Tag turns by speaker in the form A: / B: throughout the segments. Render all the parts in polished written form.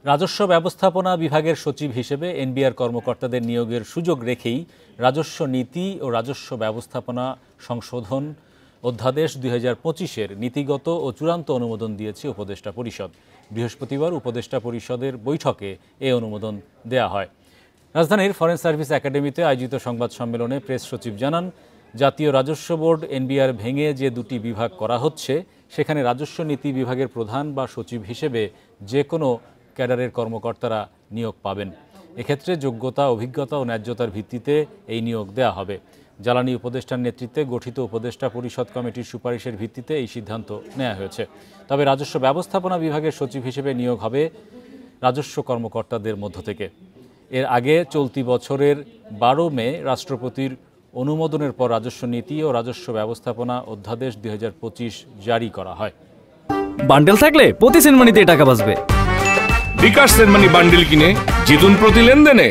A: রাজস্ব ব্যবস্থাপনা বিভাগের সচিব হিসেবে এনবিআর কর্মকর্তাদের নিয়োগের সুযোগ রেখেই রাজস্ব নীতি ও রাজস্ব ব্যবস্থাপনা সংশোধন অধ্যাদেশ ২০২৫-এর নীতিগত ও চূড়ান্ত অনুমোদন দিয়েছে উপদেষ্টা পরিষদ। বৃহস্পতিবার উপদেষ্টা পরিষদের বৈঠকে এ অনুমোদন দেয়া হয়। রাজধানীর ফরেন সার্ভিস একাডেমিতে আয়োজিত সংবাদ সম্মেলনে প্রেস সচিব জানান, জাতীয় রাজস্ব বোর্ড এনবিআর ভেঙে যে দুটি বিভাগ করা হচ্ছে, সেখানে রাজস্ব নীতি বিভাগের প্রধান বা সচিব হিসেবে যে কোনো ক্যাডারের কর্মকর্তারা নিয়োগ পাবেন। এক্ষেত্রে যোগ্যতা, অভিজ্ঞতা ও ন্যায্যতার ভিত্তিতে এই নিয়োগ দেওয়া হবে। জ্বালানি উপদেষ্টার নেতৃত্বে গঠিত উপদেষ্টা পরিষদ কমিটির সুপারিশের ভিত্তিতে এই সিদ্ধান্ত নেওয়া হয়েছে। তবে রাজস্ব ব্যবস্থাপনা বিভাগের সচিব হিসেবে নিয়োগ হবে রাজস্ব কর্মকর্তাদের মধ্য থেকে। এর আগে চলতি বছরের ১২ মে রাষ্ট্রপতির অনুমোদনের পর রাজস্ব নীতি ও রাজস্ব ব্যবস্থাপনা অধ্যাদেশ ২০২৫ জারি করা হয়।
B: বান্ডেল থাকলে প্রতি সেনমানিতে টাকা বাঁচবে।
C: বিকাশ সেনমানি বান্ডেল কিনে জিতুন প্রতি লেনদেনে।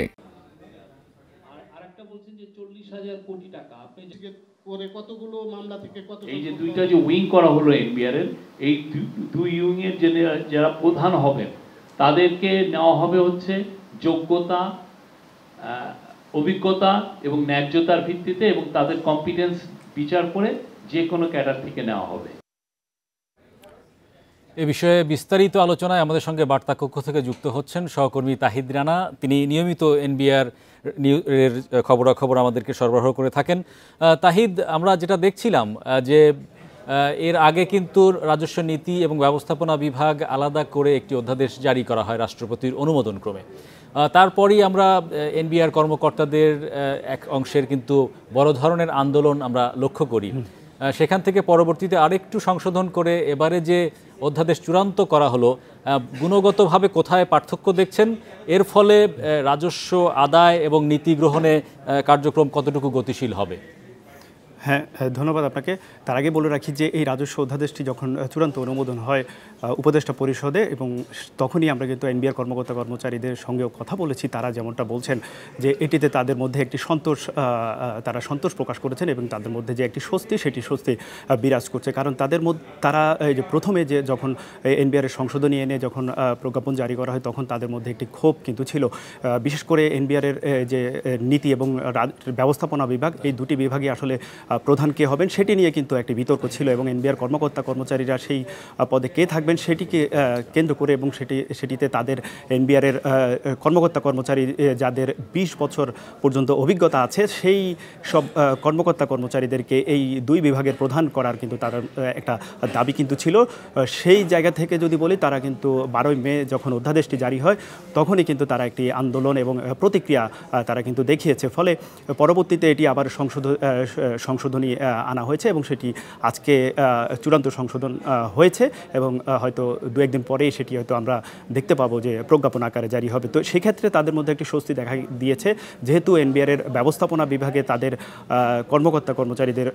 D: আরেকটা বলছেন যে ৪০,০০০ কোটি টাকা আপনি পরে কতগুলো মামলা থেকে কত
E: এই যে দুইটা যে উইং করা হলো এনবিআর এর, এই দুই উইং এর যারা প্রধান হবেন তাদেরকে নেওয়া হবে হচ্ছে যোগ্যতা, অভিজ্ঞতা এবং ন্যায্যতার ভিত্তিতে, এবং তাদের কম্পিটেন্স বিচার করে যে কোনো ক্যাডার থেকে নেওয়া হবে।
A: এ বিষয়ে বিস্তারিত আলোচনায় আমাদের সঙ্গে বার্তা কক্ষ থেকে যুক্ত হচ্ছেন সহকর্মী তাহিদ রানা। তিনি নিয়মিত এনবিআর এর খবরাখবর আমাদেরকে সরবরাহ করে থাকেন। তাহিদ, আমরা যেটা দেখছিলাম যে এর আগে কিন্তু রাজস্ব নীতি এবং ব্যবস্থাপনা বিভাগ আলাদা করে একটি অধ্যাদেশ জারি করা হয় রাষ্ট্রপতির অনুমোদন ক্রমে। তারপরই আমরা এনবিআর কর্মকর্তাদের এক অংশের কিন্তু বড় ধরনের আন্দোলন আমরা লক্ষ্য করি। সেখান থেকে পরবর্তীতে আরেকটু সংশোধন করে এবারে যে অধ্যাদেশ চূড়ান্ত করা হলো, গুণগতভাবে কোথায় পার্থক্য দেখছেন? এর ফলে রাজস্ব আদায় এবং নীতি গ্রহণে কার্যক্রম কতটুকু গতিশীল হবে?
F: হ্যাঁ, ধন্যবাদ আপনাকে। তার আগে বলে রাখি যে এই রাজস্ব অধ্যাদেশটি যখন চূড়ান্ত অনুমোদন হয় উপদেষ্টা পরিষদে, এবং তখনই আমরা কিন্তু এনবিআর কর্মকর্তা কর্মচারীদের সঙ্গেও কথা বলেছি। তারা যেমনটা বলছেন যে এটিতে তাদের মধ্যে একটি তারা সন্তোষ প্রকাশ করেছেন, এবং তাদের মধ্যে যে একটি স্বস্তি, সেটি স্বস্তি বিরাজ করছে। কারণ তারা যে প্রথমে যে যখন এনবিআরের সংশোধনী এনে যখন প্রজ্ঞাপন জারি করা হয়, তখন তাদের মধ্যে একটি ক্ষোভ কিন্তু ছিল। বিশেষ করে এনবিআরের যে নীতি এবং ব্যবস্থাপনা বিভাগ, এই দুটি বিভাগই আসলে প্রধান কে হবেন সেটি নিয়ে কিন্তু একটি বিতর্ক ছিল, এবং এনবিআর কর্মকর্তা কর্মচারীরা সেই পদে কে থাকবেন সেটিকে কেন্দ্র করে, এবং সেটিতে তাদের এনবিআরের কর্মকর্তা কর্মচারী যাদের ২০ বছর পর্যন্ত অভিজ্ঞতা আছে, সেই সব কর্মকর্তা কর্মচারীদেরকে এই দুই বিভাগের প্রধান করার কিন্তু তার একটা দাবি কিন্তু ছিল। সেই জায়গা থেকে যদি বলি, তারা কিন্তু ১২ মে যখন অধ্যাদেশটি জারি হয়, তখনই কিন্তু তারা একটি আন্দোলন এবং প্রতিক্রিয়া তারা কিন্তু দেখিয়েছে। ফলে পরবর্তীতে এটি আবার সংশোধনী আনা হয়েছে, এবং সেটি আজকে চূড়ান্ত সংশোধন হয়েছে, এবং হয়তো দু একদিন পরেই সেটি হয়তো আমরা দেখতে পাবো যে প্রজ্ঞাপন আকারে জারি হবে। তো সেক্ষেত্রে তাদের মধ্যে একটি স্বস্তি দেখা দিয়েছে, যেহেতু এনবিআরের ব্যবস্থাপনা বিভাগে তাদের কর্মকর্তা কর্মচারীদের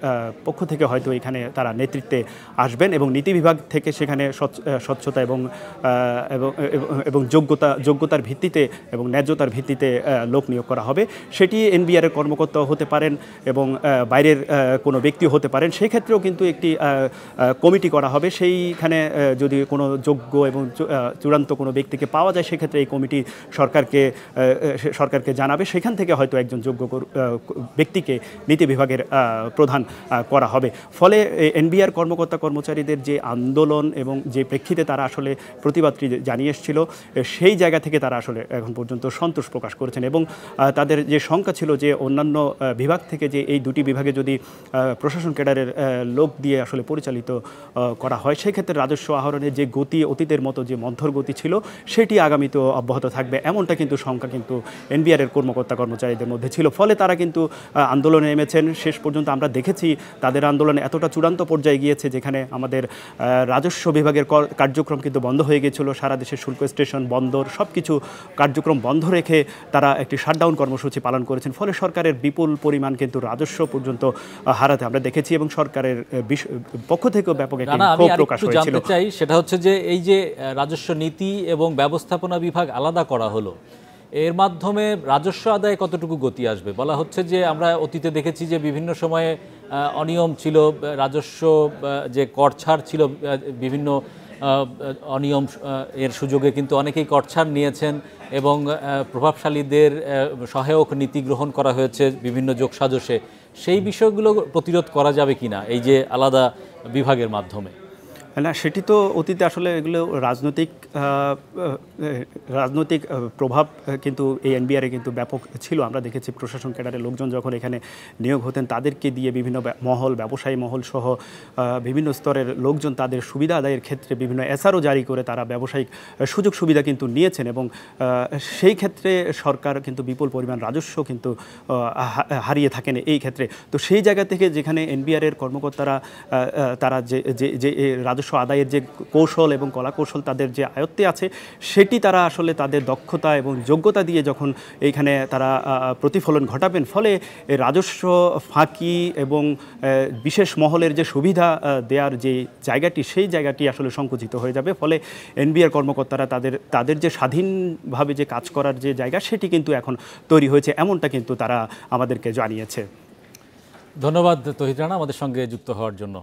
F: পক্ষ থেকে হয়তো এখানে তারা নেতৃত্বে আসবেন, এবং নীতি বিভাগ থেকে সেখানে স্বচ্ছতা এবং যোগ্যতার ভিত্তিতে এবং ন্যায্যতার ভিত্তিতে লোক নিয়োগ করা হবে। সেটি এনবিআরের কর্মকর্তা হতে পারেন এবং বাইরের কোনো ব্যক্তিও হতে পারেন। সেক্ষেত্রেও কিন্তু একটি কমিটি করা হবে। সেইখানে যদি কোনো যোগ্য এবং চূড়ান্ত কোনো ব্যক্তিকে পাওয়া যায়, সেক্ষেত্রে এই কমিটি সরকারকে জানাবে। সেখান থেকে হয়তো একজন যোগ্য ব্যক্তিকে নীতি বিভাগের প্রধান করা হবে। ফলে এনবিআর কর্মকর্তা কর্মচারীদের যে আন্দোলন এবং যে প্রেক্ষিতে তারা আসলে প্রতিবাদটি জানিয়ে এসেছিল, সেই জায়গা থেকে তারা আসলে এখন পর্যন্ত সন্তোষ প্রকাশ করেছেন, এবং তাদের যে শঙ্কা ছিল যে অন্যান্য বিভাগ থেকে যে এই দুটি বিভাগে যদি প্রশাসন ক্যাডারের লোক দিয়ে আসলে পরিচালিত করা হয়, সেক্ষেত্রে রাজস্ব আহরণের যে গতি, অতীতের মতো যে মন্থর গতি ছিল, সেটি আগামীতেও অব্যাহত থাকবে, এমনটা কিন্তু শঙ্কা কিন্তু এনবিআরের কর্মকর্তা কর্মচারীদের মধ্যে ছিল। ফলে তারা কিন্তু আন্দোলনে নেমেছেন। শেষ পর্যন্ত আমরা দেখেছি তাদের আন্দোলন এতটা চূড়ান্ত পর্যায়ে গিয়েছে, যেখানে আমাদের রাজস্ব বিভাগের কার্যক্রম কিন্তু বন্ধ হয়ে গিয়েছিল। সারা দেশের শুল্ক স্টেশন, বন্দর সব কিছু কার্যক্রম বন্ধ রেখে তারা একটি শাটডাউন কর্মসূচি পালন করেছেন। ফলে সরকারের বিপুল পরিমাণ কিন্তু রাজস্ব পর্যন্ত হারাতে আমরা দেখেছি, এবং সরকারের পক্ষ থেকেও ব্যাপক একটি ক্ষোভ প্রকাশ হয়েছিল।
A: জানতে চাই সেটা হচ্ছে যে এই যে রাজস্ব নীতি এবং ব্যবস্থাপনা বিভাগ আলাদা করা হলো, এর মাধ্যমে রাজস্ব আদায়ে কতটুকু গতি আসবে? বলা হচ্ছে যে আমরা অতীতে দেখেছি যে বিভিন্ন সময়ে অনিয়ম ছিল, রাজস্ব যে কর ছাড় ছিল বিভিন্ন অনিয়ম এর সুযোগে কিন্তু অনেকেই কর্ছার নিয়েছেন এবং প্রভাবশালীদের সহায়ক নীতি গ্রহণ করা হয়েছে বিভিন্ন যোগসাজশে। সেই বিষয়গুলো প্রতিরোধ করা যাবে কিনা এই যে আলাদা বিভাগের মাধ্যমে?
F: না, সেটি তো অতীতে আসলে এগুলো রাজনৈতিক প্রভাব কিন্তু এই এনবিআরে কিন্তু ব্যাপক ছিল। আমরা দেখেছি প্রশাসন ক্যাডারের লোকজন যখন এখানে নিয়োগ হতেন তাদেরকে দিয়ে বিভিন্ন মহল, ব্যবসায়ী মহল সহ বিভিন্ন স্তরের লোকজন তাদের সুবিধা আদায়ের ক্ষেত্রে বিভিন্ন এসআরও জারি করে তারা ব্যবসায়িক সুযোগ সুবিধা কিন্তু নিয়েছেন এবং সেই ক্ষেত্রে সরকার কিন্তু বিপুল পরিমাণ রাজস্ব কিন্তু হারিয়ে থাকেন এই ক্ষেত্রে। তো সেই জায়গা থেকে যেখানে এনবিআরের কর্মকর্তারা তারা যে রাজস্ব আদায়ের যে কৌশল এবং কলা কৌশল তাদের যে আয়ত্তে আছে সেটি তারা আসলে তাদের দক্ষতা এবং যোগ্যতা দিয়ে যখন এইখানে তারা প্রতিফলন ঘটাবেন, ফলে রাজস্ব ফাঁকি এবং বিশেষ মহলের যে সুবিধা দেওয়ার যে জায়গাটি সেই জায়গাটি আসলে সংকুচিত হয়ে যাবে। ফলে এনবিআর কর্মকর্তারা তাদের যে স্বাধীনভাবে যে কাজ করার যে জায়গা সেটি কিন্তু এখন তৈরি হয়েছে, এমনটা কিন্তু তারা আমাদেরকে জানিয়েছে।
A: ধন্যবাদ তৌহিদ রানা আমাদের সঙ্গে যুক্ত হওয়ার জন্য।